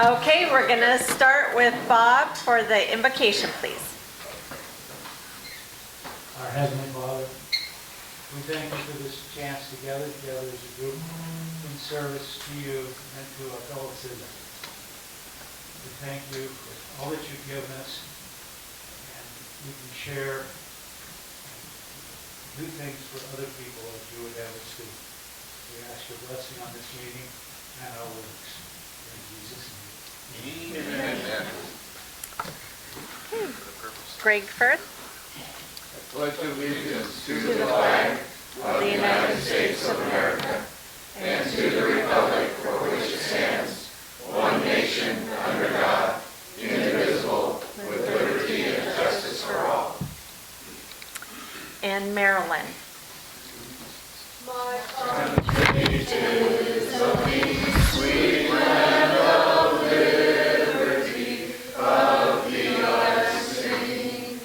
Okay, we're going to start with Bob for the invocation, please. Our Heavenly Father, we thank you for this chance to gather together as a group in service to you and to our fellow citizens. We thank you for all that you've given us, and we can share and do things for other people as you would have us do. We ask your blessing on this meeting and our works. In Jesus' name. Amen. Greg Firth. Pledge allegiance to the flag of the United States of America and to the republic for which it stands, one nation, under God, indivisible, with liberty and justice for all. And Marilyn. My country is the sweet land of liberty, of the unseen,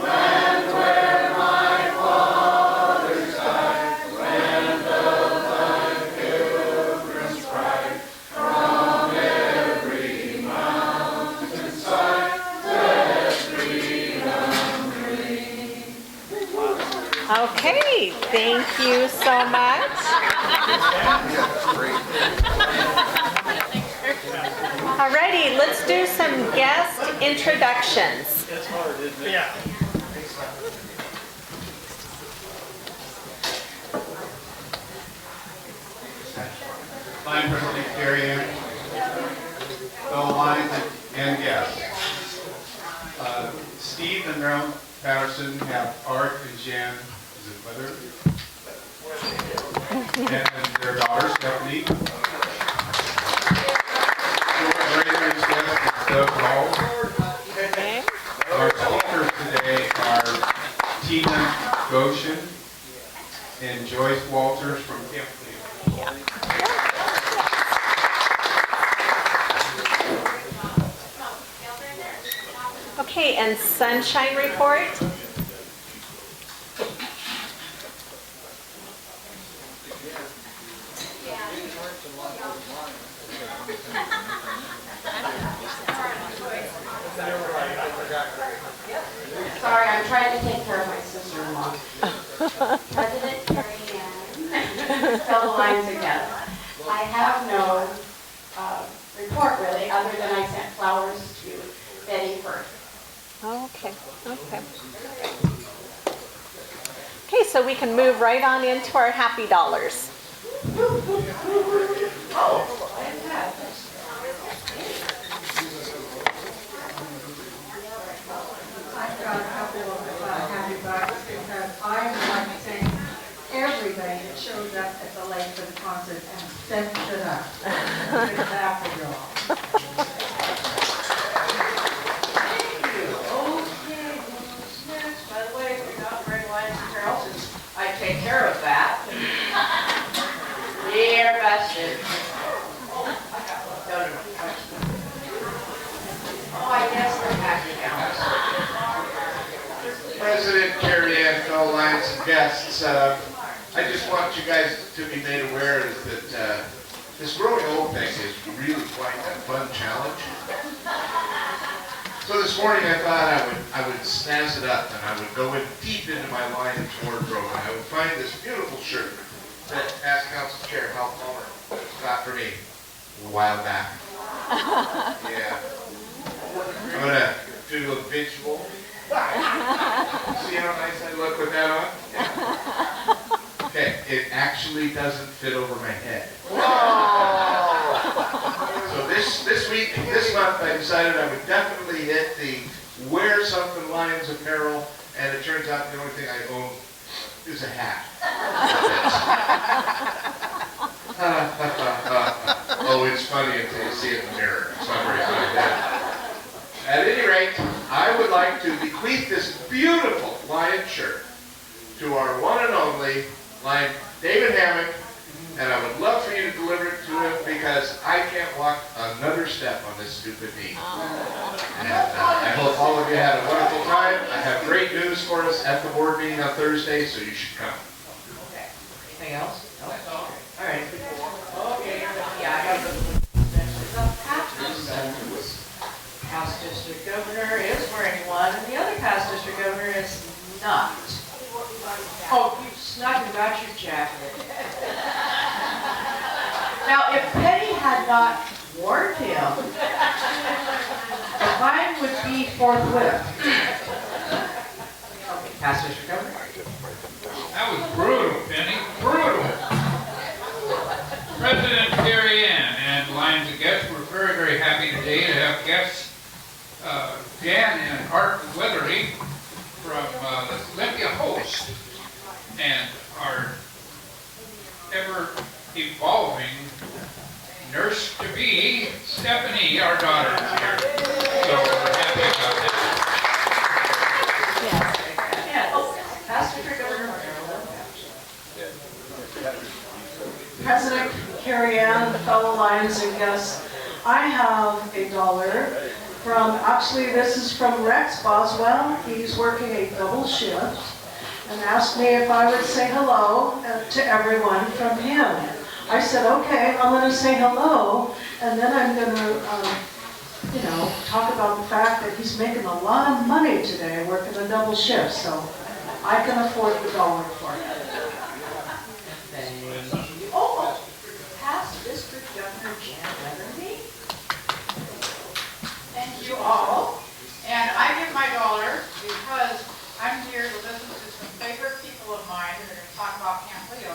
land where my fathers died, land of thy pilgrim's pride, from every mountainside, let freedom ring. Okay, thank you so much. Alrighty, let's do some guest introductions. It's hard, isn't it? Yeah. Line President Carrie Ann, fellow lines and guests. Steve and Marilyn Patterson have Art and Jan, is it mother? And their daughter Stephanie. Doug Hall. Okay. Our speakers today are Tina Goshen and Joyce Walters from Camp Cleveland. Okay, and Sunshine Report. Sorry, I'm trying to take care of my sister-in-law. President Carrie Ann, fellow lines together. I have no report really, other than I sent flowers to Betty Firth. Okay, okay. Okay, so we can move right on into our happy dollars. Oh, fantastic. I've got a couple of happy bucks because I would like to thank everybody that showed up at the lake for the concert and stepped it up. Good job for you all. Thank you. Okay, what's next? By the way, we're not wearing lines and curls, and I take care of that. Dear Busted. Oh, I guess they're happy now. President Carrie Ann, fellow Lions and guests, I just want you guys to be made aware that this growing old thing is really quite a fun challenge. So this morning I thought I would snazz it up and I would go in deep into my Lions wardrobe and I would find this beautiful shirt that past Council Chair Hal Palmer got for me a while back. Yeah. I'm gonna do a visual. See how nice I look with that on? Yeah. Okay, it actually doesn't fit over my head. So this month, I decided I would definitely hit the wear something Lions apparel, and it turns out the only thing I own is a hat. Oh, it's funny until you see it in the mirror. It's not very funny then. At any rate, I would like to bequeath this beautiful Lion shirt to our one and only Lion David Hammock, and I would love for you to deliver it to him because I can't walk another step on this stupid knee. And I hope all of you had a wonderful time. I have great news for us at the board meeting on Thursday, so you should come. Okay. Anything else? No? All right. Okay. Yeah, I have the district governor is wearing one, and the other Cass district governor is not. Oh, you snuck and got your jacket. Now, if Penny had not warned him, the fine would be forthwith. Okay, Cass district governor. That was brutal, Penny, brutal. President Carrie Ann and Lions and guests, we're very, very happy today to have guests, Jan and Art Weatherly from the Olympia host, and our ever-evolving nurse-to-be, Stephanie, our daughter, is here. So we're happy about that. Yeah, oh, Cass district governor. President Carrie Ann, fellow Lions and guests, I have $1 from, actually this is from Rex Boswell. He's working a double shift and asked me if I would say hello to everyone from him. I said, okay, I'm going to say hello, and then I'm going to, talk about the fact that he's making a lot of money today working a double shift, so I can afford the $1 for it. Oh, past district governor Jan Weatherly. Thank you all. And I give my $1 because I'm here to listen to some favorite people of mine who are going to talk about Camp Leo.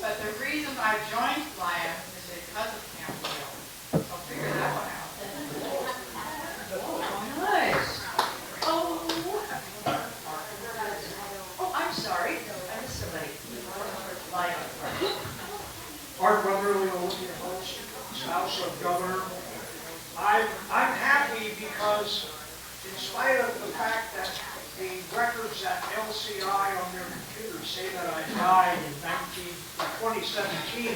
But the reason I joined Lions is because of Camp Leo. So figure that one out. Oh, nice. Oh, I'm sorry. I missed somebody. Art Weatherly, Olympia host, spouse of governor. I'm happy because in spite of the fact that the records at LCI on their computer say that I died in 2017,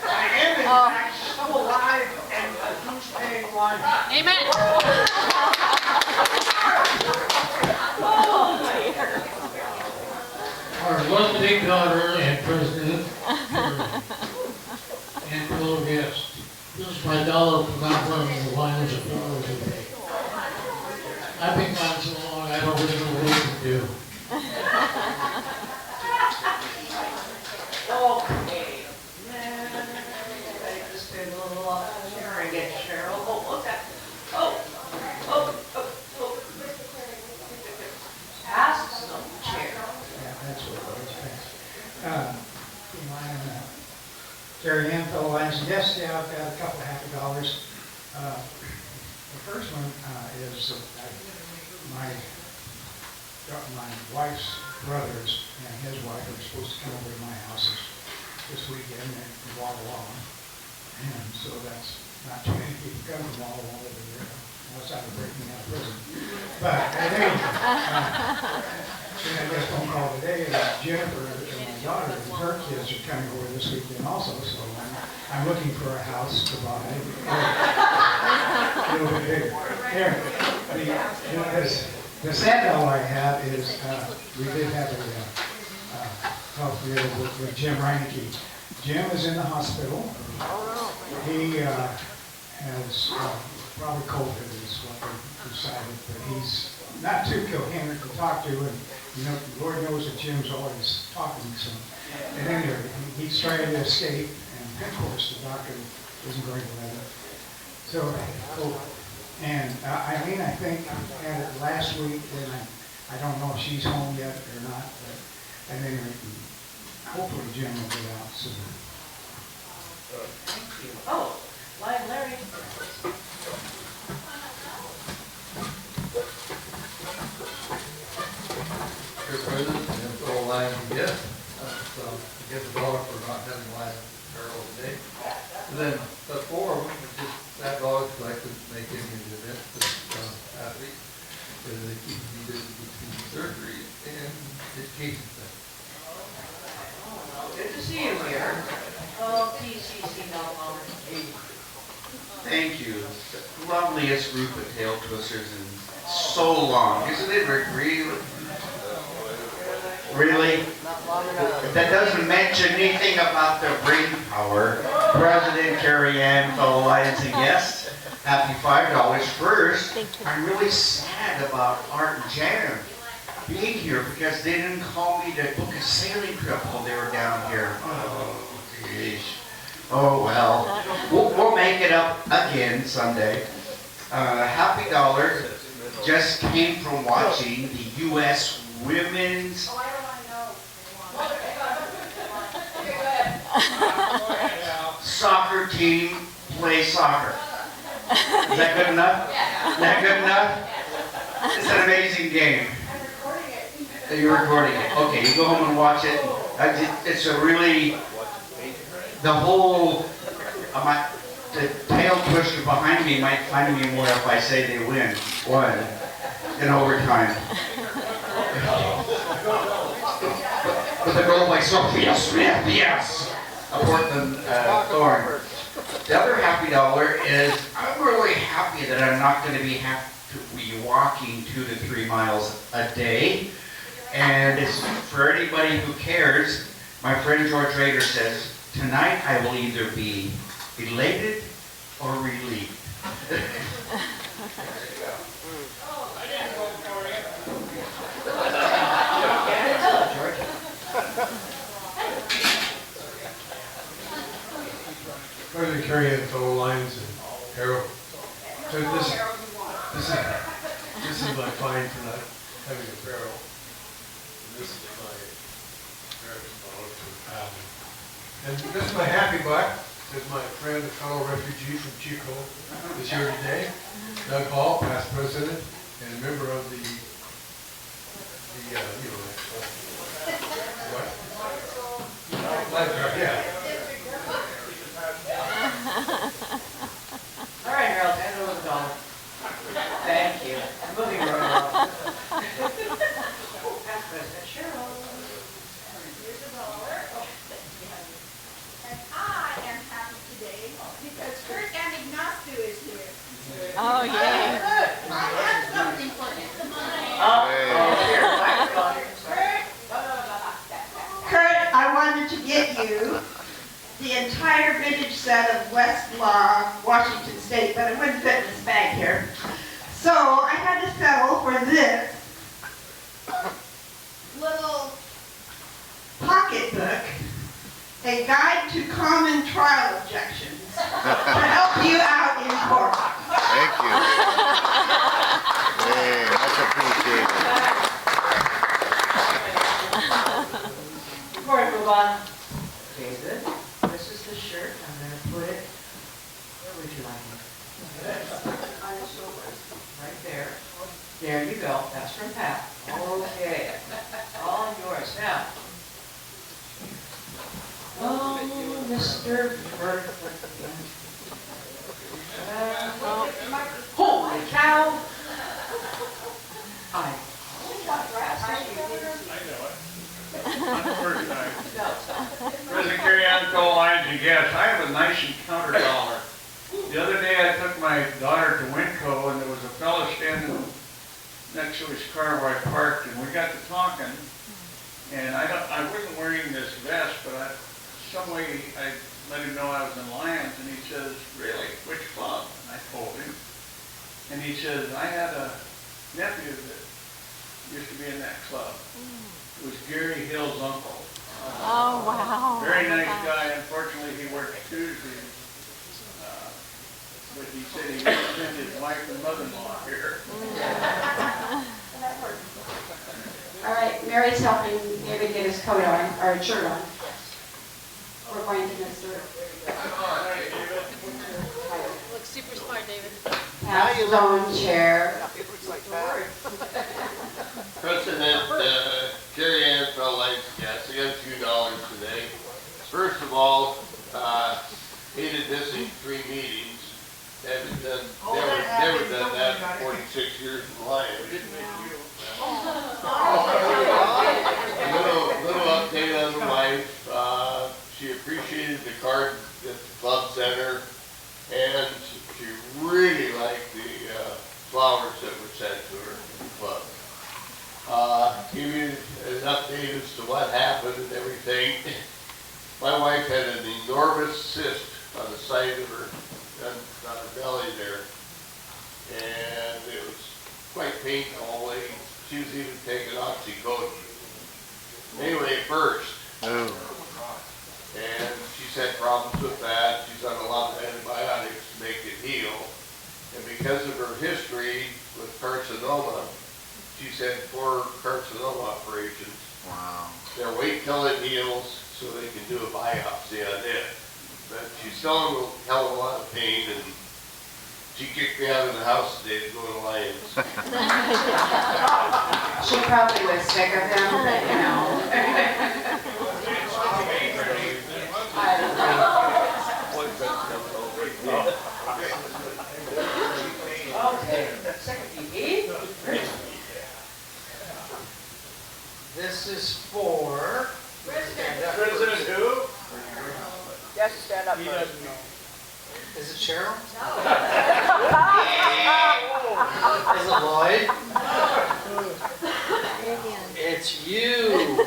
I am in fact still alive and a dues-paying life. Amen. Our lovely daughter and president, and fellow guests. This is my $1 for not running the Lions of Flowers today. I've been gone so long, I don't really know what I can do. Okay. I just did a little sharing it, Cheryl. Oh, look at. Oh. Pass some chair. Yeah, that's what it was. Carrie Ann, fellow Lions, yes, yeah, I've got a couple of happy dollars. The first one is my wife's brothers and his wife are supposed to come over to my house this weekend in Walla Walla. And so that's not too many people come from Walla Walla over there, unless I'm breaking out of prison. But anyway, I got a phone call today that Jennifer and my daughter and her kids are coming over this weekend also, so I'm looking for a house to buy. A little bit bigger. Here, the sad note I have is we did have a health deal with Jim Reineke. Jim is in the hospital. He has probably COVID is what they decided, but he's not too coherent to talk to, and Lord knows that Jim's always talking. So, and anyway, he's trying to escape, and of course the doctor isn't going to let him. So, and Eileen, I think, had it last week, and I don't know if she's home yet or not, but and then hopefully Jim will get out soon. Thank you. Oh, Lion Larry. Dear President and fellow Lions and guests, so I give $1 for not having Lions Carol today. And then before, just that $1 because I couldn't make any of the events with athletes because they keep me busy between surgery and education stuff. Oh, good to see you here. Oh, PCC no longer. Thank you. The loveliest group of tail twisters in so long. Isn't it, Rick? Really? That doesn't mention anything about their brain power. President Carrie Ann, fellow Lions and guests. happy $5. First, I'm really sad about Art and Jan being here because they didn't call me to book a sailing trip while they were down here. Oh, geez. Oh, well. We'll make it up again someday. Happy dollar just came from watching the U.S. women's soccer team play soccer. Is that good enough? Is that good enough? It's an amazing game. You're recording it. Okay, you go home and watch it. It's a really, the whole, the tail pusher behind me might find me more if I say they won in overtime. With a goal by Sophia Smith, yes! A Portland Thorn. The other happy dollar is I'm really happy that I'm not going to be walking 2 to 3 miles a day. And it's for anybody who cares, my friend George Rader says, tonight I will either be elated or relieved. President Kerry and fellow Lions and Harold. So this is my fine for not having a barrel. And this is my American dollar for having. And this is my happy buck. This is my friend, a fellow refugee from Chico, is here today. Doug Hall, past president and a member of the lifeguard, yeah. All right, Harold, hand over the dollar. Thank you. Moving right along. Past President Cheryl. Here's a dollar. And I am happy today because Kurt and Ignacio is here. Oh, yay. I have something for him. Kurt, I wanted to get you the entire vintage set of Westlaw, Washington State, but it wouldn't fit in this bag here. So I had to settle for this little pocketbook, a guide to common trial objections, to help you out in court. Thank you. Hey, much appreciated. Before I move on, David, this is the shirt. I'm going to put it, where would you like it? On his shoulders. Right there. There you go. That's from Pat. Okay. All yours. Now, oh, Mr. Burford. Holy cow! I President Kerry and fellow Lions and guests, I have a nice encounter dollar. The other day I took my daughter to Winco and there was a fellow standing next to his car where I parked and we got to talking. And I wasn't wearing this vest, but some way I let him know I was in Lions and he says, really, which club? And I told him. And he says, I had a nephew that used to be in that club. It was Gary Hill's uncle. Oh, wow. Very nice guy. Unfortunately, he works Tuesdays. But he said he would send his wife and mother-in-law here. All right, Mary's helping David get his coat on, or shirt on. We're going to Mr. Looks super smart, David. Have his own chair. President Kerry Ann, fellow Lions and guests, I got $2 today. First of all, hated missing 3 meetings. Haven't done, never done that in 46 years in Lions. Little update on the wife. She appreciated the card at the club center, and she really liked the flowers that were sent to her in the club. Give you an update as to what happened and everything. My wife had an enormous cyst on the side of her, on her belly there. And it was quite painful. She was even taking oxycodone. Anyway, it burst. Oh. And she's had problems with that. She's on a lot of antibiotics to make it heal. And because of her history with carcinoma, she's had 4 carcinoma operations. Wow. They're waiting till it heals so they can do a biopsy on it. But she's still in a hell of a lot of pain, and she kicked me out of the house today to go to Lions. She probably was sick of him, but you know. Okay, second TV. This is for... President who? You have to stand up He first. doesn't know. Is it Cheryl? Is it Lloyd? It's you.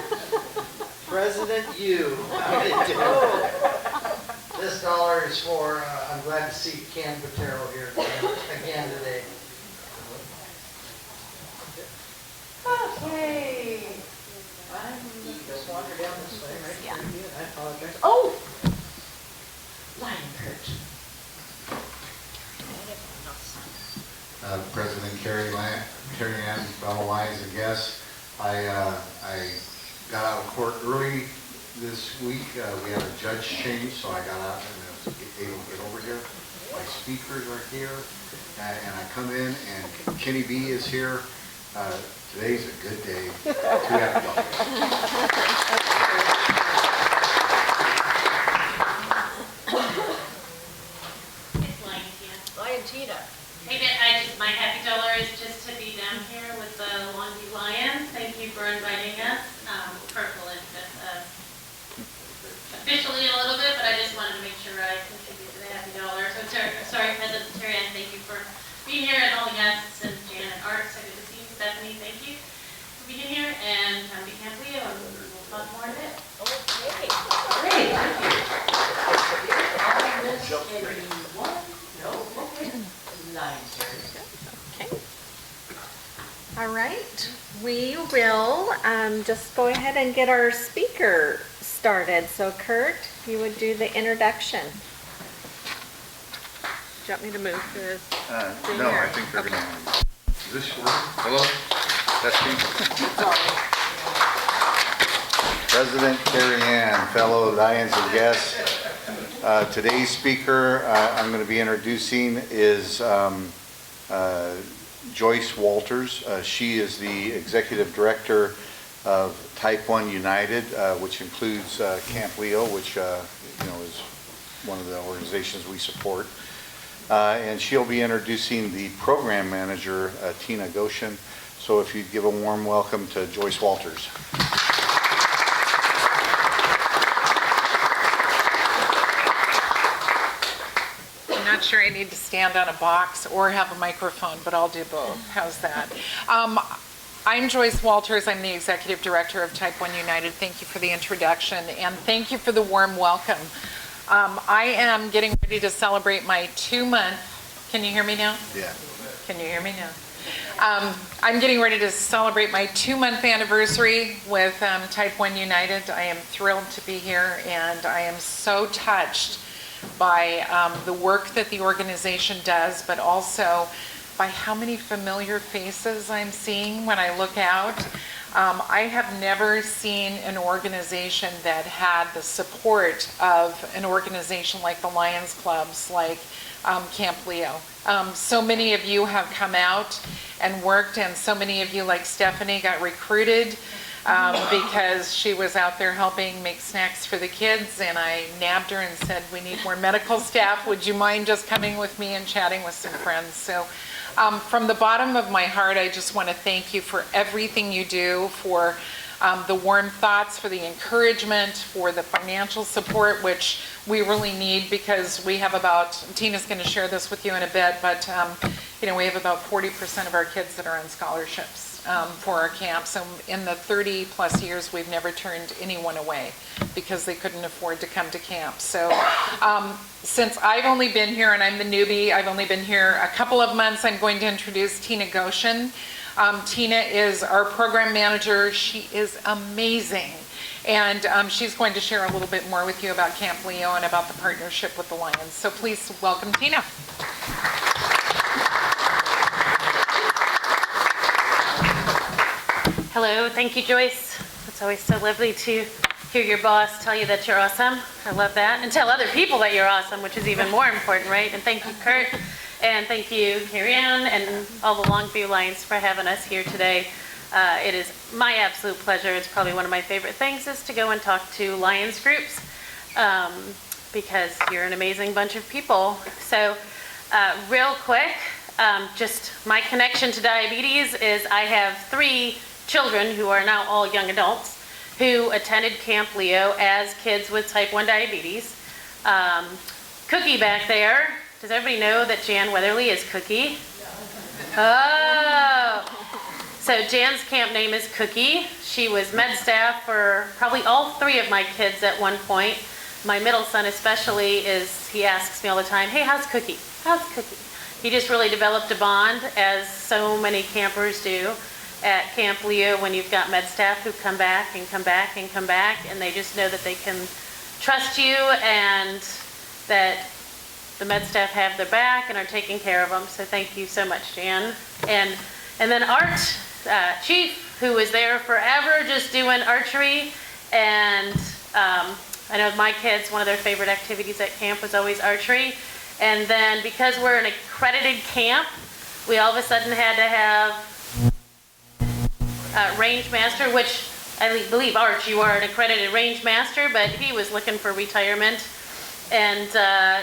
President you. How you doing? This dollar is for, I'm glad to see Ken Patero here again today. Okay. I'm just wander down this way, right? Yeah. I apologize. Oh! Lion Kurt. President Carrie Ann, fellow Lions and guests, I got out of court early this week. We had a judge change, so I got out and was able to get over here. My speakers are here, and I come in, and Kenny B is here. Today's a good day to have Lion Tina. Hey, my happy dollar is just to be down here with the Longview Lions. Thank you for inviting us. Purple is officially a little bit, but I just wanted to make sure I contribute to the happy dollar. So sorry, President Terry, and thank you for being here, and all the guests, and Jan and Art. So good to see you. Stephanie, thank you for being here, and happy Camp Leo, and we'll talk more in a bit. Okay. Great, thank you. No, okay. Lion Kurt. Okay. All right. We will just go ahead and get our speaker started. So Kurt, if you would do the introduction. Do you want me to move the thing No, or- I think they're Okay. going to. Is this working? Hello? Testing. President Carrie Ann, fellow Lions and guests. Today's speaker I'm going to be introducing is Joyce Walters. She is the executive director of Type 1 United, which includes Camp Leo, which is one of the organizations we support. And she'll be introducing the program manager, Tina Goshen. So if you'd give a warm welcome to Joyce Walters. I'm not sure I need to stand on a box or have a microphone, but I'll do both. How's that? I'm Joyce Walters. I'm the Executive Director of Type 1 United. Thank you for the introduction, and thank you for the warm welcome. I am getting ready to celebrate my 2-month, can you hear me now? Yeah. Can you hear me now? I'm getting ready to celebrate my 2-month anniversary with Type 1 United. I am thrilled to be here, and I am so touched by the work that the organization does, but also by how many familiar faces I'm seeing when I look out. I have never seen an organization that had the support of an organization like the Lions Clubs, like Camp Leo. So many of you have come out and worked, and so many of you, like Stephanie, got recruited because she was out there helping make snacks for the kids, and I nabbed her and said, we need more medical staff. Would you mind just coming with me and chatting with some friends? So from the bottom of my heart, I just want to thank you for everything you do, for the warm thoughts, for the encouragement, for the financial support, which we really need, because we have about, Tina's going to share this with you in a bit, but we have about 40% of our kids that are on scholarships. for our camp. So in the 30 plus years, we've never turned anyone away because they couldn't afford to come to camp. So since I've only been here, and I'm the newbie, I've only been here a couple of months, I'm going to introduce Tina Goshen. Tina is our program manager. She is amazing. And she's going to share a little bit more with you about Camp Leo and about the partnership with the Lions. So please welcome Tina. Hello, thank you, Joyce. It's always so lovely to hear your boss tell you that you're awesome. I love that. And tell other people that you're awesome, which is even more important, right? And thank you, Kurt. And thank you, Carrie Ann, and all the Longview Lions for having us here today. It is my absolute pleasure. It's probably one of my favorite things is to go and talk to Lions groups because you're an amazing bunch of people. So real quick, just my connection to diabetes is I have 3 children who are now all young adults who attended Camp Leo as kids with type 1 diabetes. Cookie back there, does everybody know that Jan Weatherly is Cookie? Oh! So Jan's camp name is Cookie. She was med staff for probably all 3 of my kids at one point. My middle son especially he asks me all the time, hey, how's Cookie? How's Cookie? He just really developed a bond, as so many campers do at Camp Leo when you've got med staff who come back and come back and come back, and they just know that they can trust you and that the med staff have their back and are taking care of them. So thank you so much, Jan. And then Art, Chief, who was there forever just doing archery. And I know my kids, one of their favorite activities at camp was always archery. And then because we're an accredited camp, we all of a sudden had to have range master, which I believe, Arch, you are an accredited range master, but he was looking for retirement. And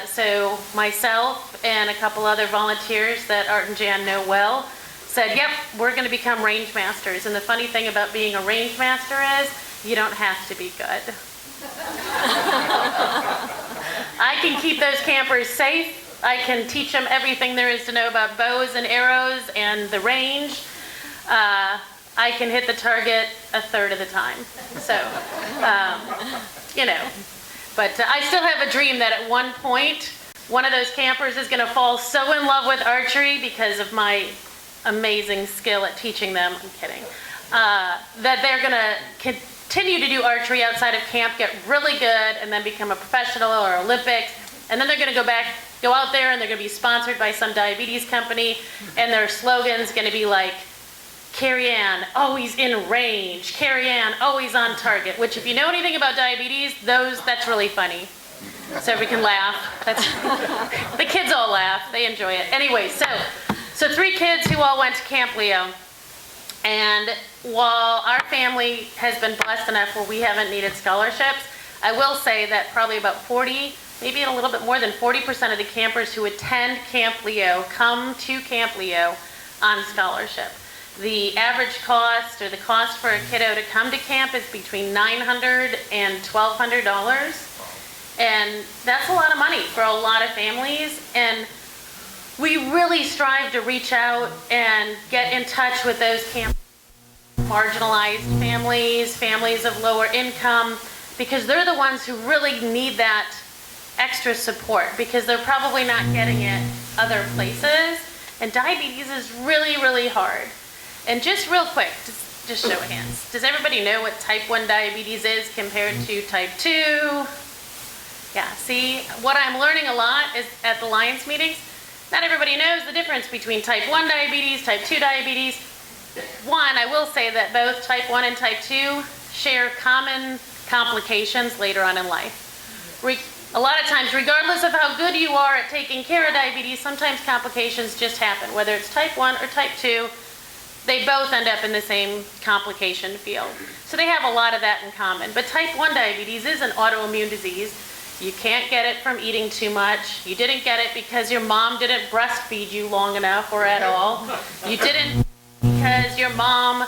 so myself and a couple other volunteers that Art and Jan know well said, yep, we're going to become range masters. And the funny thing about being a range master is you don't have to be good. I can keep those campers safe. I can teach them everything there is to know about bows and arrows and the range. I can hit the target a third of the time. So, you know. But I still have a dream that at one point, one of those campers is going to fall so in love with archery because of my amazing skill at teaching them, I'm kidding, that they're going to continue to do archery outside of camp, get really good, and then become a professional or Olympics. And then they're going to go out there and they're going to be sponsored by some diabetes company, and their slogan's going to be like, Carrie Ann, always in range. Carrie Ann, always on target. Which, if you know anything about diabetes, that's really funny. So we can laugh. The kids all laugh. They enjoy it. Anyway, so 3 kids who all went to Camp Leo. And while our family has been blessed enough where we haven't needed scholarships, I will say that probably about 40, maybe a little bit more than 40% of the campers who attend Camp Leo come to Camp Leo on scholarship. The average cost, or the cost for a kiddo to come to camp, is between $900 and $1,200. And that's a lot of money for a lot of families. And we really strive to reach out and get in touch with those marginalized families, families of lower income, because they're the ones who really need that extra support because they're probably not getting it other places. And diabetes is really, really hard. And just real quick, just show of hands. Does everybody know what type 1 diabetes is compared to type 2? Yeah, see, what I'm learning a lot is at the Lions meetings, not everybody knows the difference between type 1 diabetes, type 2 diabetes. One, I will say that both type 1 and type 2 share common complications later on in life. A lot of times, regardless of how good you are at taking care of diabetes, sometimes complications just happen. Whether it's type 1 or type 2, they both end up in the same complication field. So they have a lot of that in common. But type 1 diabetes is an autoimmune disease. You can't get it from eating too much. You didn't get it because your mom didn't breastfeed you long enough or at all. You didn't because your mom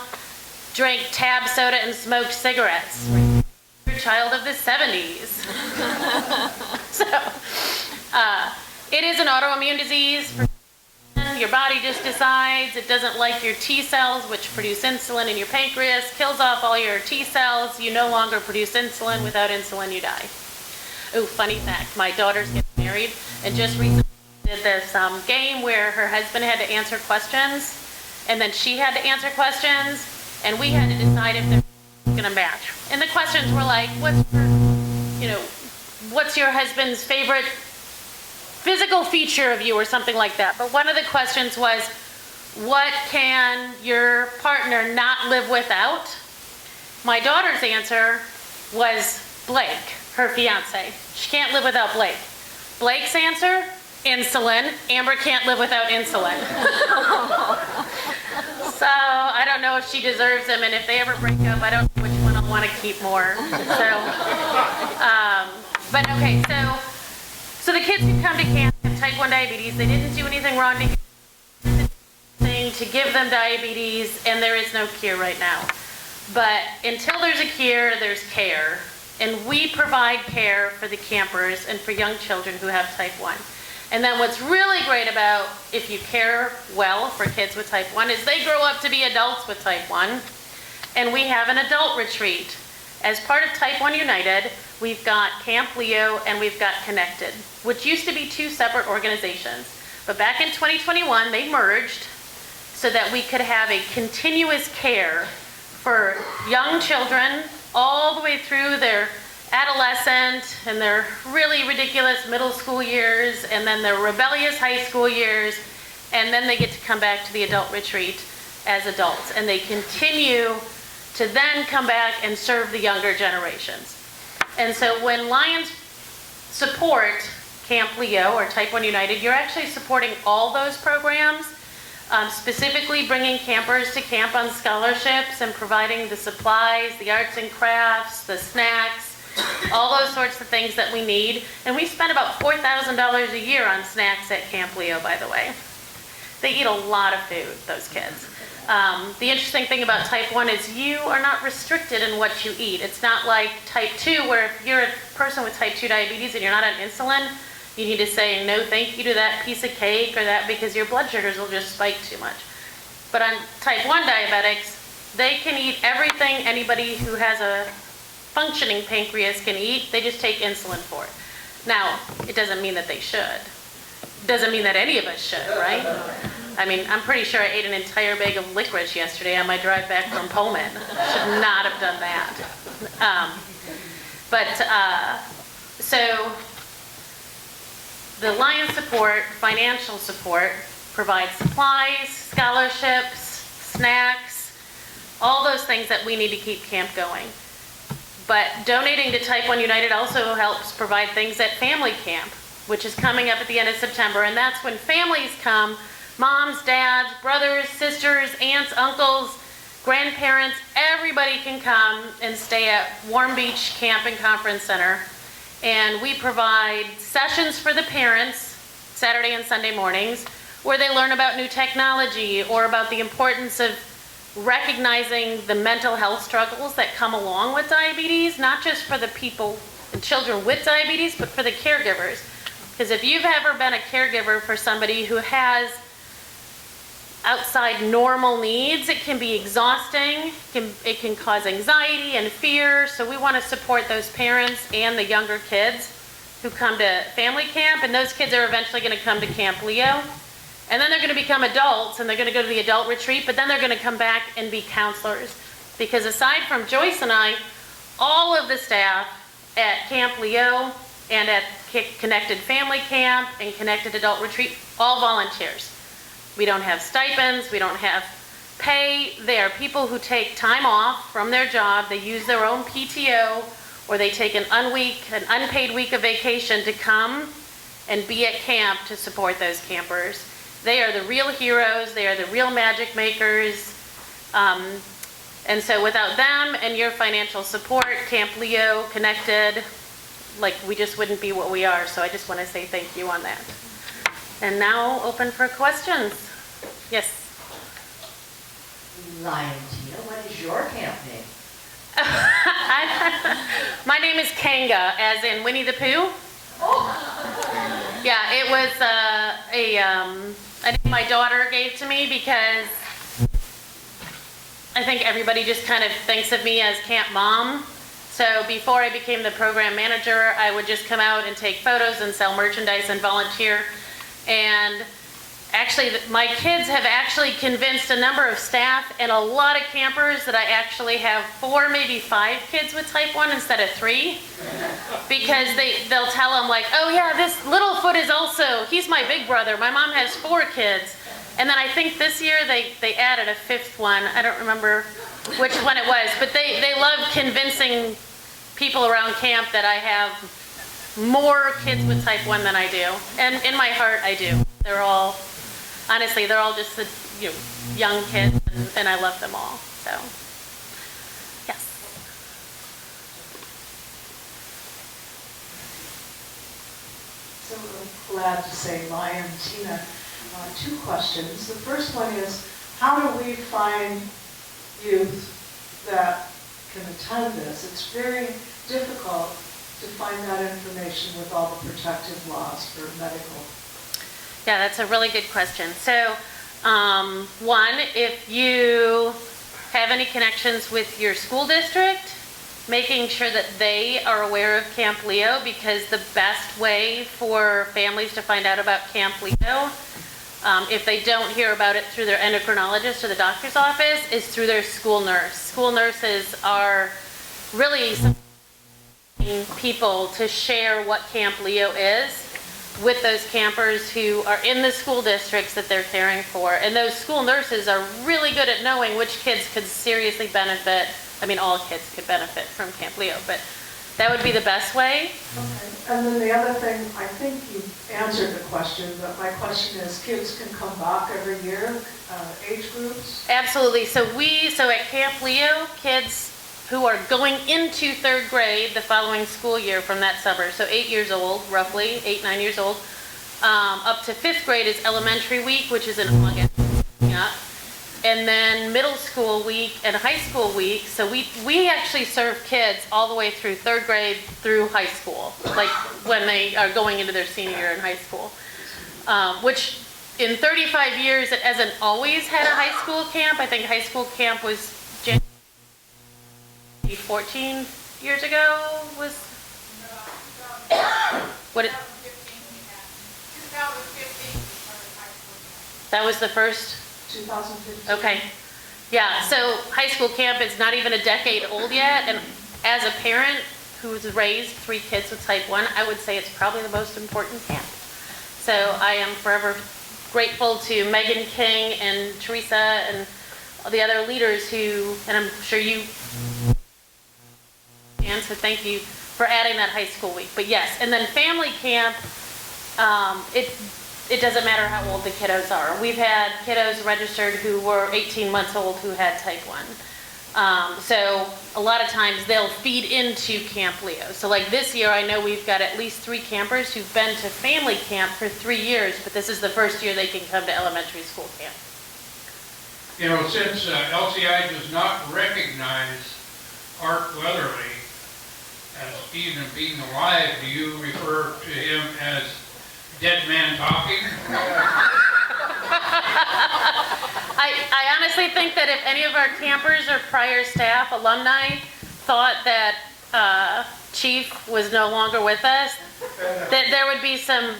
drank tab soda and smoked cigarettes. You're a child of the 70s. So it is an autoimmune disease. Your body just decides it doesn't like your T cells, which produce insulin in your pancreas, kills off all your T cells. You no longer produce insulin. Without insulin, you die. Ooh, funny fact, my daughter's getting married, and just recently did this game where her husband had to answer questions, and then she had to answer questions, and we had to decide if they're going to match. And the questions were like, what's your husband's favorite physical feature of you, or something like that. But one of the questions was, what can your partner not live without? My daughter's answer was Blake, her fiance. She can't live without Blake. Blake's answer, insulin. Amber can't live without insulin. So I don't know if she deserves him, and if they ever break up, I don't know which one I'll want to keep more. But okay, so the kids who come to camp have type 1 diabetes. They didn't do anything wrong to give them diabetes, and there is no cure right now. But until there's a cure, there's care. And we provide care for the campers and for young children who have type 1. And then what's really great about if you care well for kids with type 1 is they grow up to be adults with type 1. And we have an adult retreat. As part of Type 1 United, we've got Camp Leo and we've got Connected, which used to be two separate organizations. But back in 2021, they merged so that we could have a continuous care for young children all the way through their adolescent and their really ridiculous middle school years, and then their rebellious high school years, and then they get to come back to the adult retreat as adults. And they continue to then come back and serve the younger generations. And so when Lions support Camp Leo or Type 1 United, you're actually supporting all those programs, specifically bringing campers to camp on scholarships and providing the supplies, the arts and crafts, the snacks, all those sorts of things that we need. And we spend about $4,000 a year on snacks at Camp Leo, by the way. They eat a lot of food, those kids. The interesting thing about type 1 is you are not restricted in what you eat. It's not like type 2, where if you're a person with type 2 diabetes and you're not on insulin, you need to say no thank you to that piece of cake or that, because your blood sugars will just spike too much. But on type 1 diabetics, they can eat everything anybody who has a functioning pancreas can eat. They just take insulin for it. Now, it doesn't mean that they should. Doesn't mean that any of us should, right? I mean, I'm pretty sure I ate an entire bag of licorice yesterday on my drive back from Pullman. Should not have done that. So the Lions support, financial support, provides supplies, scholarships, snacks, all those things that we need to keep camp going. But donating to Type 1 United also helps provide things at family camp, which is coming up at the end of September. And that's when families come, moms, dads, brothers, sisters, aunts, uncles, grandparents, everybody can come and stay at Warm Beach Camp and Conference Center. And we provide sessions for the parents, Saturday and Sunday mornings, where they learn about new technology or about the importance of recognizing the mental health struggles that come along with diabetes, not just for the people and children with diabetes, but for the caregivers. Because if you've ever been a caregiver for somebody who has outside normal needs, it can be exhausting, it can cause anxiety and fear. So we want to support those parents and the younger kids who come to family camp, and those kids are eventually going to come to Camp Leo. And then they're going to become adults, and they're going to go to the adult retreat, but then they're going to come back and be counselors. Because aside from Joyce and I, all of the staff at Camp Leo and at Connected Family Camp and Connected Adult Retreat, all volunteers. We don't have stipends, we don't have pay. They are people who take time off from their job, they use their own PTO, or they take an unpaid week of vacation to come and be at camp to support those campers. They are the real heroes, they are the real magic makers. And so without them and your financial support, Camp Leo, Connected, we just wouldn't be what we are. So I just want to say thank you on that. And now open for questions. Yes. Liontina, what is your camp name? My name is Kanga, as in Winnie the Pooh. Oh. Yeah, it was a name my daughter gave to me because I think everybody just kind of thinks of me as camp mom. So before I became the program manager, I would just come out and take photos and sell merchandise and volunteer. And actually, my kids have actually convinced a number of staff and a lot of campers that I actually have 4, maybe 5 kids with type 1 instead of 3. Because they'll tell them like, oh yeah, this Littlefoot is also, he's my big brother. My mom has 4 kids. And then I think this year they added a 5th one. I don't remember which one it was, but they love convincing people around camp that I have more kids with type 1 than I do. And in my heart, I do. They're all, honestly, they're all just young kids, and I love them all. So, yes. So glad to say Maya and Tina. 2 questions. The first one is, how do we find youth that can attend this? It's very difficult to find that information with all the protective laws for medical. Yeah, that's a really good question. So, one, if you have any connections with your school district, making sure that they are aware of Camp Leo, because the best way for families to find out about Camp Leo, if they don't hear about it through their endocrinologist or the doctor's office, is through their school nurse. School nurses are really people to share what Camp Leo is with those campers who are in the school districts that they're caring for. And those school nurses are really good at knowing which kids could seriously benefit. I mean, all kids could benefit from Camp Leo, but that would be the best way. Okay. And then the other thing, I think you answered the question, but my question is, kids can come back every year, age groups? Absolutely. So at Camp Leo, kids who are going into 3rd grade the following school year from that summer, so 8 years old, roughly, 8, 9 years old, up to 5th grade is elementary week, which is in August. Yeah. And then middle school week and high school week. So we actually serve kids all the way through 3rd grade through high school, like when they are going into their senior year in high school. Which in 35 years, it hasn't always had a high school camp. I think high school camp was 14 years ago was what it, 2015. that was the first 2015. Okay. Yeah, so high school camp is not even a decade old yet, and as a parent who's raised 3 kids with type 1, I would say it's probably the most important camp. So I am forever grateful to Megan King and Teresa and all the other leaders who, and I'm sure you, and so thank you for adding that high school week. But yes, and then family camp, it doesn't matter how old the kiddos are. We've had kiddos registered who were 18 months old who had type 1. So a lot of times they'll feed into Camp Leo. So like this year, I know we've got at least 3 campers who've been to family camp for 3 years, but this is the first year they can come to elementary school camp. You know, since LCI does not recognize Art Weatherly as even being alive, do you refer to him as dead man talking? I honestly think that if any of our campers or prior staff, alumni, thought that Chief was no longer with us, that there would be some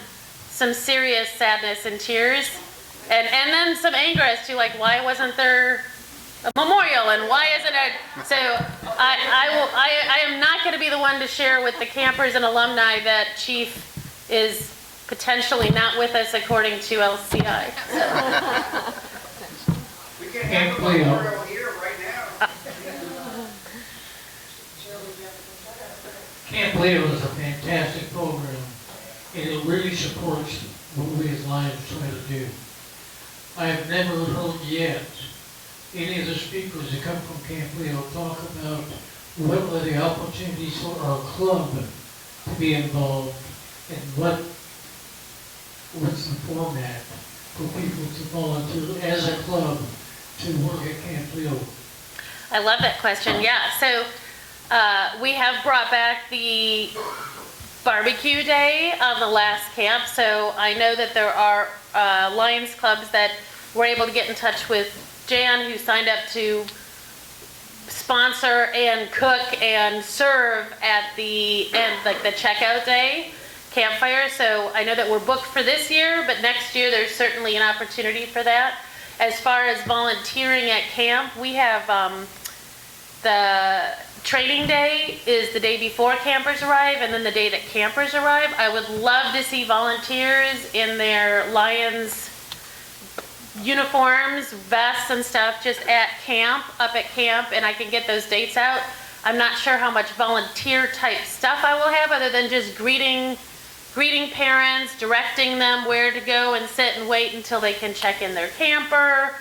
serious sadness and tears, and then some anger as to like, why wasn't there a memorial and why isn't it? So I am not going to be the one to share with the campers and alumni that Chief is potentially not with us according to LCI. We can have a memorial here right now. Camp Leo is a fantastic program, and it really supports what we as Lions try to do. I have never heard yet any of the speakers that come from Camp Leo talk about what are the opportunities for our club to be involved and what's the format for people to volunteer as a club to work at Camp Leo. I love that question. Yeah, so we have brought back the barbecue day on the last camp. So I know that there are Lions clubs that were able to get in touch with Jan, who signed up to sponsor and cook and serve at the end, like the checkout day campfire. So I know that we're booked for this year, but next year there's certainly an opportunity for that. As far as volunteering at camp, we have the training day is the day before campers arrive, and then the day that campers arrive. I would love to see volunteers in their Lions uniforms, vests and stuff just at camp, up at camp, and I can get those dates out. I'm not sure how much volunteer type stuff I will have other than just greeting parents, directing them where to go and sit and wait until they can check in their camper.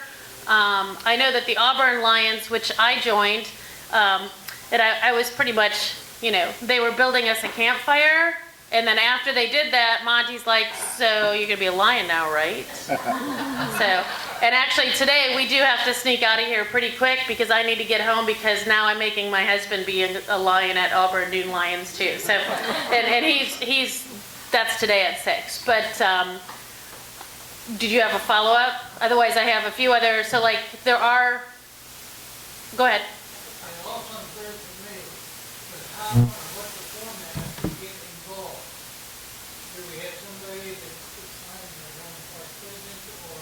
I know that the Auburn Lions, which I joined, that I was pretty much, you know, they were building us a campfire. And then after they did that, Monty's like, so you're gonna be a lion now, right? And actually today we do have to sneak out of here pretty quick because I need to get home because now I'm making my husband be a lion at Auburn Noon Lions too. So, and he's that's today at 6. But did you have a follow-up? Otherwise I have a few other, so like there are, go ahead. I also heard from me, but how and what the format to get involved? Do we have somebody that's signed as one of our president, or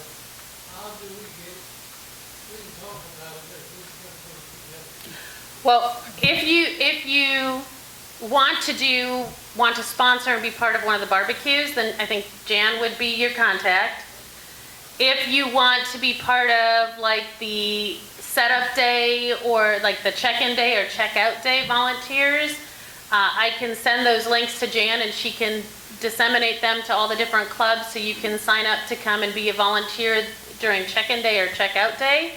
how do we get, we can talk about it, but who's going to put it together? Well, if you want to sponsor and be part of one of the barbecues, then I think Jan would be your contact. If you want to be part of like the setup day or like the check-in day or check-out day volunteers, I can send those links to Jan and she can disseminate them to all the different clubs so you can sign up to come and be a volunteer during check-in day or check-out day.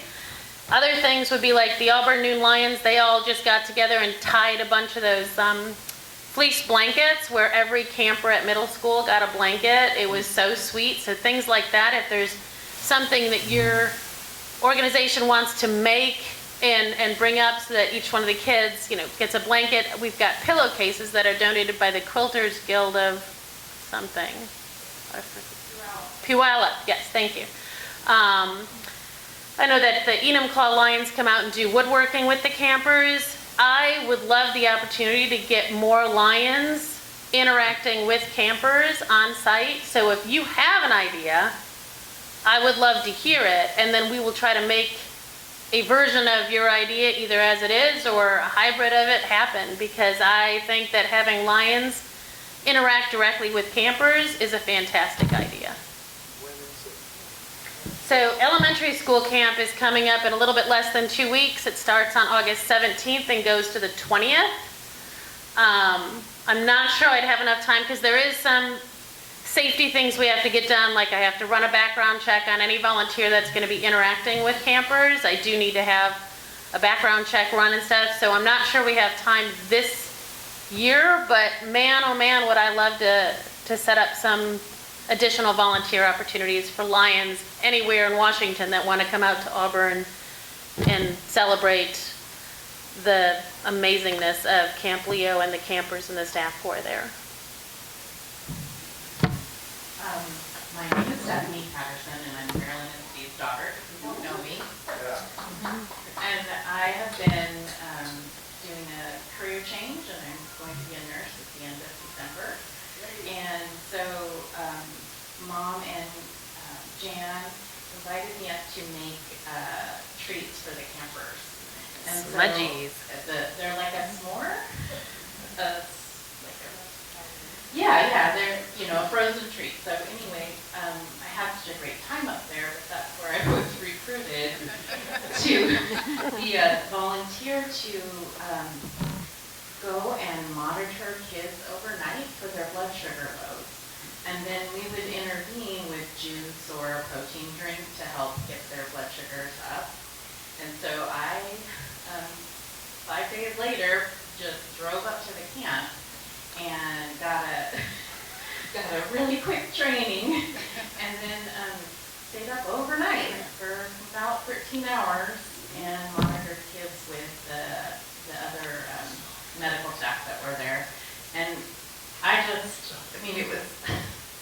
Other things would be like the Auburn Noon Lions, they all just got together and tied a bunch of those fleece blankets where every camper at middle school got a blanket. It was so sweet. So things like that, if there's something that your organization wants to make and bring up so that each one of the kids, you know, gets a blanket. We've got pillowcases that are donated by the Quilters Guild of something. Puyallup, yes, thank you. I know that the Enumclaw Lions come out and do woodworking with the campers. I would love the opportunity to get more lions interacting with campers on site. So if you have an idea, I would love to hear it, and then we will try to make a version of your idea, either as it is or a hybrid of it, happen, because I think that having lions interact directly with campers is a fantastic idea. So elementary school camp is coming up in a little bit less than 2 weeks. It starts on August 17th and goes to the 20th. I'm not sure I'd have enough time because there is some safety things we have to get done, like I have to run a background check on any volunteer that's going to be interacting with campers. I do need to have a background check run and stuff, so I'm not sure we have time this year, but man, oh man, would I love to set up some additional volunteer opportunities for Lions anywhere in Washington that want to come out to Auburn and celebrate the amazingness of Camp Leo and the campers and the staff who are there. My name is Stephanie Patterson, and I'm Marilyn and Steve's daughter, if you don't know me. And I have been doing a career change, and I'm going to be a nurse at the end of December. And so Mom and Jan invited me up to make treats for the campers. And Smudgies. So they're like a s'more. Yeah, they're, you know, a frozen treat. So anyway, I had such a great time up there, but that's where I was recruited to be a volunteer to go and monitor kids overnight for their blood sugar loads. And then we would intervene with juice or a protein drink to help get their blood sugars up. And so I, 5 days later, just drove up to the camp and got a really quick training, and then stayed up overnight for about 13 hours and monitored kids with the other medical staff that were there. And it was,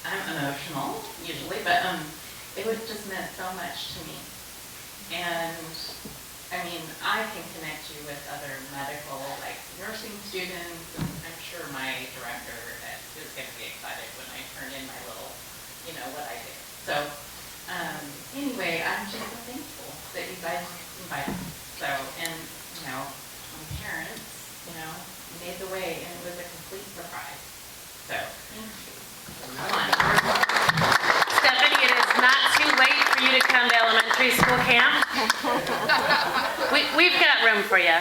I'm emotional usually, but it was just meant so much to me. And I mean, I can connect you with you know, what I do. So, anyway, I'm just so thankful that you guys invited me. So, and, you know, my parents, you know, made the way, and it was a complete surprise. So, thank you. Come on. Stephanie, it is not too late for you to come to elementary school camp. We've got room for you.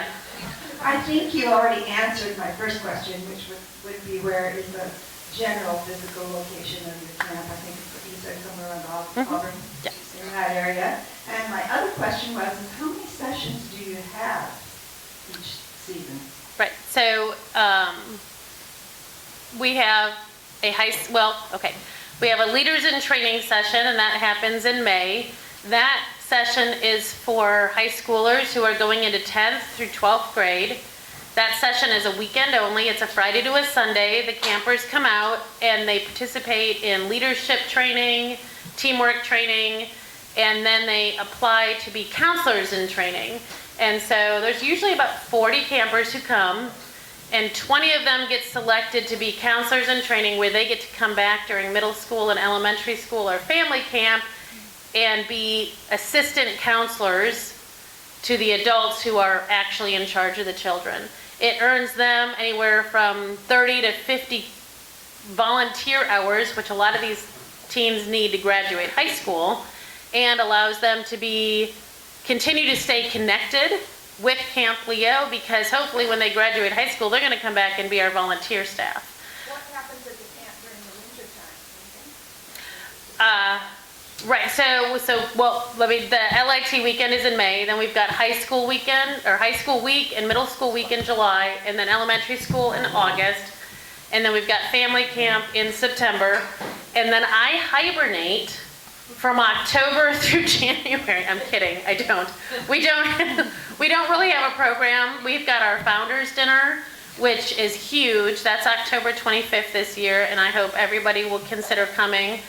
I think you already answered my first question, which would be where is the general physical location of your camp? I think you said somewhere around Auburn, in that area. And my other question was, is how many sessions do you have each season? Right, so we have we have a leaders in training session, and that happens in May. That session is for high schoolers who are going into 10th through 12th grade. That session is a weekend only. It's a Friday to a Sunday. The campers come out and they participate in leadership training, teamwork training, and then they apply to be counselors in training. And so there's usually about 40 campers who come, and 20 of them get selected to be counselors in training, where they get to come back during middle school and elementary school or family camp and be assistant counselors to the adults who are actually in charge of the children. It earns them anywhere from 30 to 50 volunteer hours, which a lot of these teens need to graduate high school, and allows them to continue to stay connected with Camp Leo, because hopefully when they graduate high school, they're going to come back and be our volunteer staff. What happens at the camp during the winter time? Right, the LIT weekend is in May, then we've got high school weekend, or high school week and middle school week in July, and then elementary school in August, and then we've got family camp in September, and then I hibernate from October through January. I'm kidding, I don't. We don't really have a program. We've got our founders dinner, which is huge. That's October 25th this year, and I hope everybody will consider coming.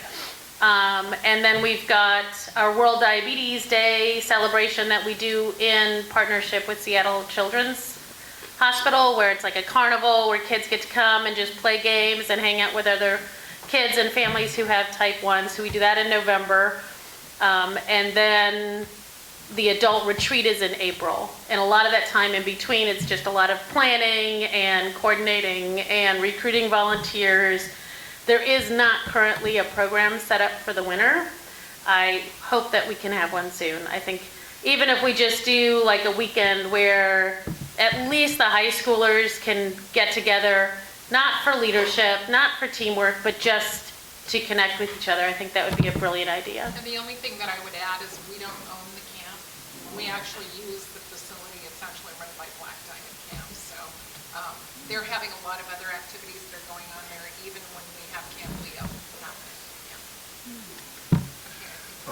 And then we've got our World Diabetes Day celebration that we do in partnership with Seattle Children's Hospital, where it's like a carnival where kids get to come and just play games and hang out with other kids and families who have type 1. So we do that in November. And then the adult retreat is in April. And a lot of that time in between, it's just a lot of planning and coordinating and recruiting volunteers. There is not currently a program set up for the winter. I hope that we can have one soon. I think even if we just do like a weekend where at least the high schoolers can get together, not for leadership, not for teamwork, but just to connect with each other, I think that would be a brilliant idea. And the only thing that I would add is we don't own the camp. We actually use the facility. It's actually run by Black Diamond Camp. So they're having a lot of other activities that are going on there, even when we have Camp Leo happening. Yeah.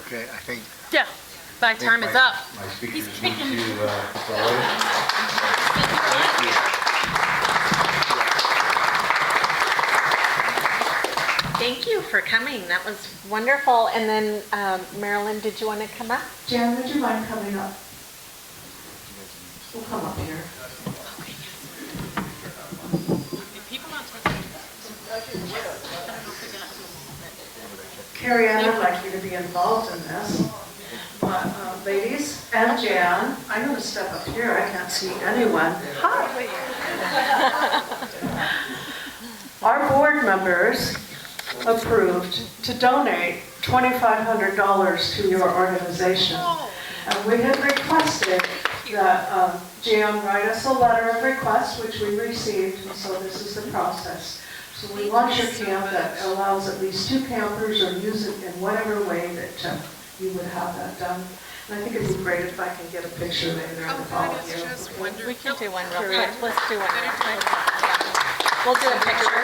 Okay, I think. Yeah, my time is up. My speakers need to go away. Thank you. Thank you for coming. That was wonderful. And then, Marilyn, did you want to come up? Jan, would you mind coming up? We'll come up here. Carrie Ann, I'd like you to be involved in this. But, ladies and Jan, I'm going to step up here. I can't see anyone. Hi. Our board members approved to donate $2,500 to your organization. And we had requested that Jan write us a letter of request, which we received, and so this is the process. So we want your camp that allows at least 2 campers, or use it in whatever way that you would have that done. And I think it'd be great if I can get a picture later of all of you. We can do one real quick. Let's do one real quick. We'll do a picture.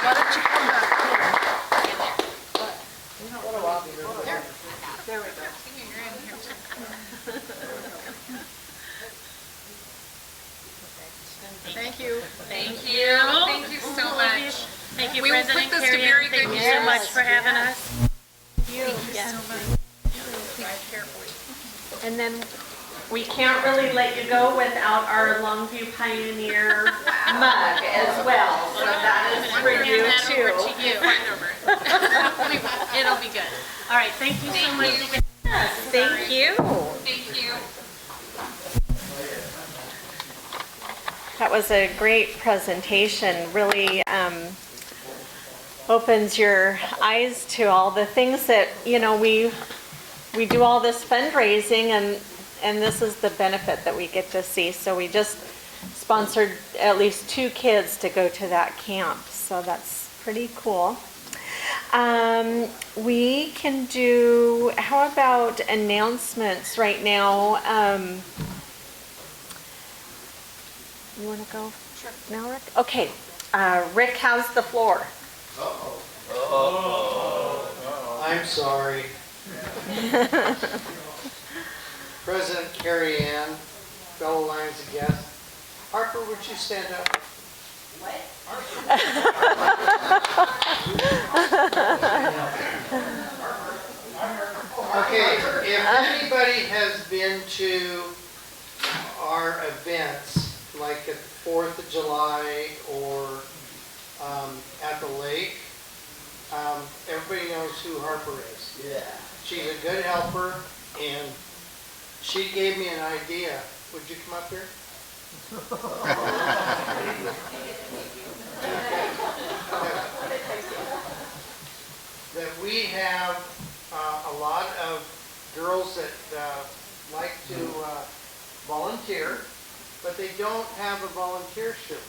Why don't you come back here? There we go. Thank you. Thank you. Thank you so much. Thank you, We will President put this to Carrie Ann. very good Thank you so much for having us. Thank you so much. Drive carefully. And then we can't really let you go without our Longview Pioneer mug as well. So that is for you too. Over to you. right, thank you so much. Thank you. Thank you. That was a great presentation. Really opens your eyes to all the things that, you know, we do all this fundraising, and this is the benefit that we get to see. So we just sponsored at least 2 kids to go to that camp. So that's pretty cool. We can do, how about announcements right now? You want to go now, Rick? Okay, Rick has the floor. I'm sorry. President Carrie Ann, fellow Lions and guests. Harper, would you stand up? Okay, if anybody has been to our events, like at the 4th of July or at the lake, everybody knows who Harper is. Yeah. She's a good helper, and she gave me an idea. Would you come up here? That we have a lot of girls that like to volunteer, but they don't have a volunteer shirt.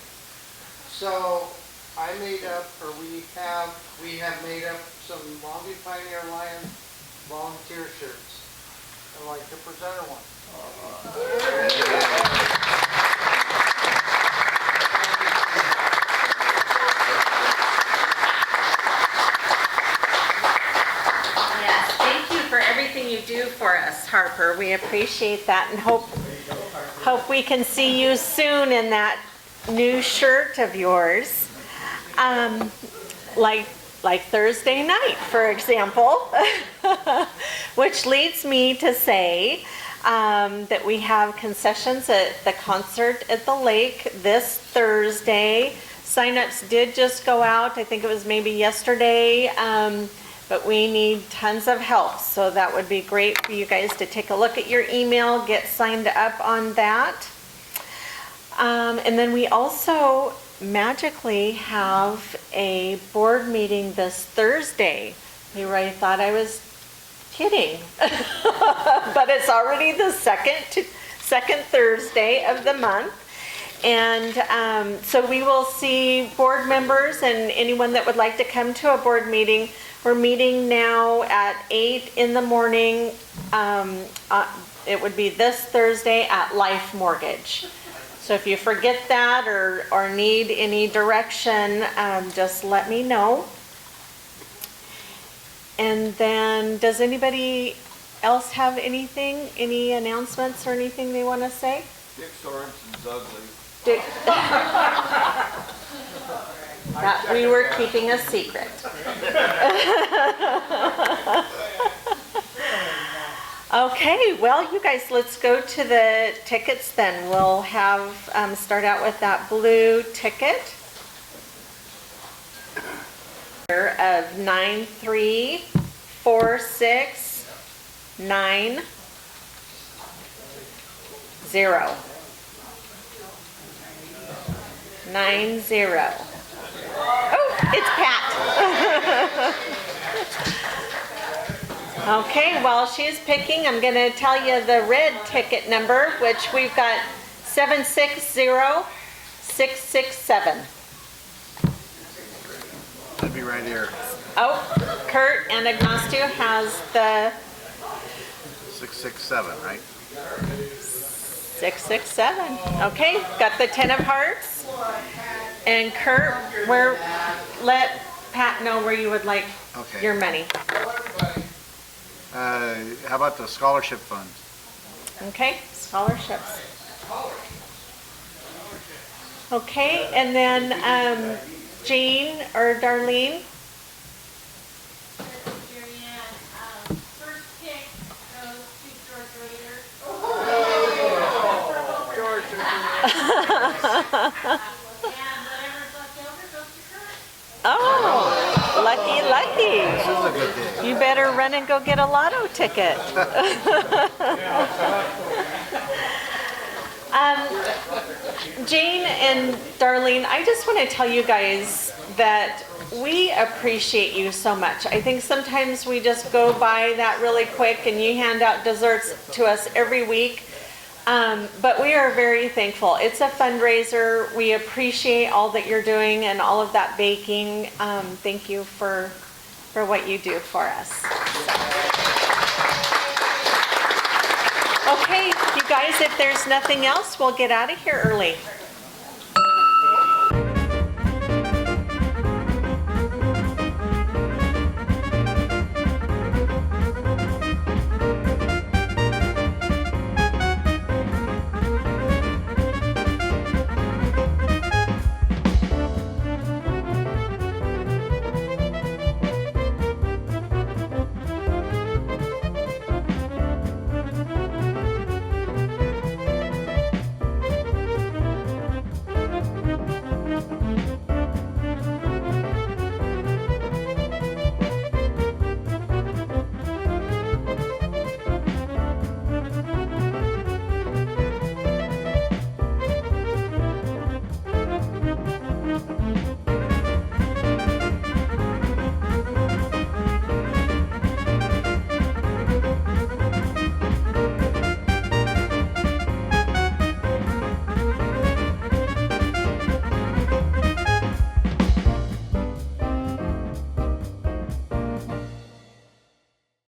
So I made up, or we have made up some Longview Pioneer Lions volunteer shirts. I'd like to present her one. Yes, thank you for everything you do for us, Harper. We appreciate that, and hope we can see you soon in that new shirt of yours. Like Thursday night, for example, which leads me to say that we have concessions at the concert at the lake this Thursday. Sign-ups did just go out. I think it was maybe yesterday, but we need tons of help. So that would be great for you guys to take a look at your email, get signed up on that. And then we also magically have a board meeting this Thursday. You already thought I was kidding, but it's already the second Thursday of the month. And so we will see board members and anyone that would like to come to a board meeting. We're meeting now at 8 in the morning. It would be this Thursday at Life Mortgage. So if you forget that or need any direction, just let me know. And then, does anybody else have anything, any announcements or anything they want to say? Dick Sorensen's ugly. Dick. That we were keeping a secret. Okay, well, you guys, let's go to the tickets then. We'll have, start out with that blue ticket of 93469 90. Oh, it's Pat. Okay, while she's picking, I'm going to tell you the red ticket number, which we've got 760667. That'd be right here. Oh, Kurt and Ignacio has the 667, right? 667. Okay, got the 10 of hearts. And Kurt, let Pat know where you would like your money. How about the scholarship fund? Okay, scholarships. Okay, and then Jean or Darlene? First pick goes to George Rader. George. And whatever's left over goes to Kurt. Oh, lucky, lucky. This is a good day. You better run and go get a lotto ticket. Jane and Darlene, I just want to tell you guys that we appreciate you so much. I think sometimes we just go by that really quick and you hand out desserts to us every week. But we are very thankful. It's a fundraiser. We appreciate all that you're doing and all of that baking. Thank you for what you do for us. Okay, you guys, if there's nothing else, we'll get out of here early.